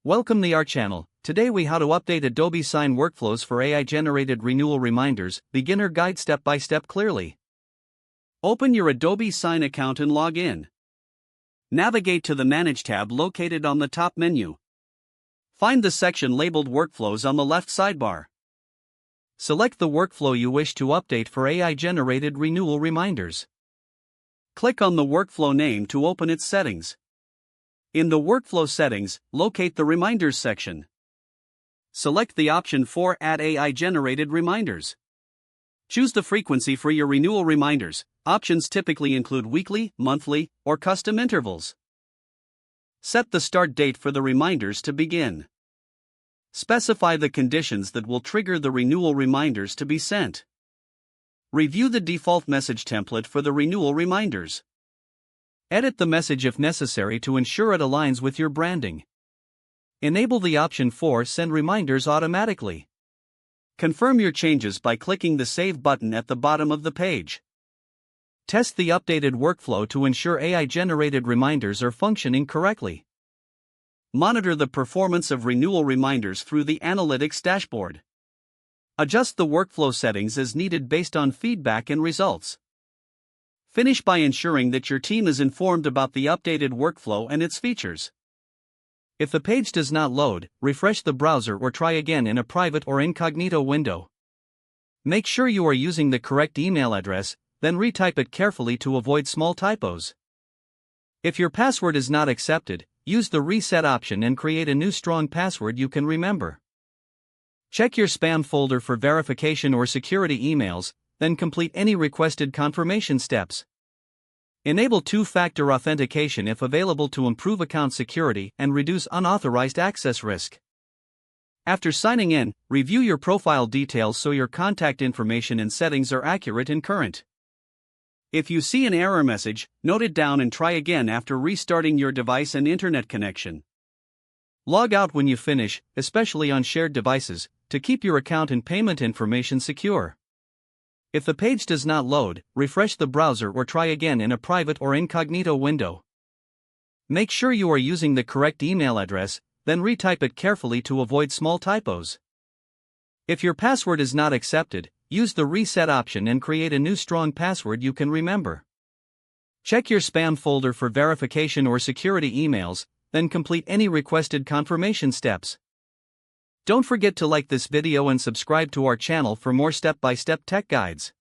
Welcome to our channel. Today we how to update Adobe Sign workflows for AI-generated renewal reminders, beginner guide step by step clearly. Open your Adobe Sign account and log in. Navigate to the Manage tab located on the top menu. Find the section labeled Workflows on the left sidebar. Select the workflow you wish to update for AI-generated renewal reminders. Click on the workflow name to open its settings. In the Workflow settings, locate the Reminders section. Select the option for Add AI-generated reminders. Choose the frequency for your renewal reminders. Options typically include weekly, monthly, or custom intervals. Set the start date for the reminders to begin. Specify the conditions that will trigger the renewal reminders to be sent. Review the default message template for the renewal reminders. Edit the message if necessary to ensure it aligns with your branding. Enable the option for Send Reminders automatically. Confirm your changes by clicking the Save button at the bottom of the page. Test the updated workflow to ensure AI-generated reminders are functioning correctly. Monitor the performance of renewal reminders through the Analytics dashboard. Adjust the workflow settings as needed based on feedback and results. Finish by ensuring that your team is informed about the updated workflow and its features. If the page does not load, refresh the browser or try again in a private or incognito window. Make sure you are using the correct email address, then retype it carefully to avoid small typos. If your password is not accepted, use the Reset option and create a new strong password you can remember. Check your spam folder for verification or security emails, then complete any requested confirmation steps. Enable two-factor authentication if available to improve account security and reduce unauthorized access risk. After signing in, review your profile details so your contact information and settings are accurate and current. If you see an error message, note it down and try again after restarting your device and internet connection. Log out when you finish, especially on shared devices, to keep your account and payment information secure. If the page does not load, refresh the browser or try again in a private or incognito window. Make sure you are using the correct email address, then retype it carefully to avoid small typos. If your password is not accepted, use the Reset option and create a new strong password you can remember. Check your spam folder for verification or security emails, then complete any requested confirmation steps. Don't forget to like this video and subscribe to our channel for more step-by-step tech guides.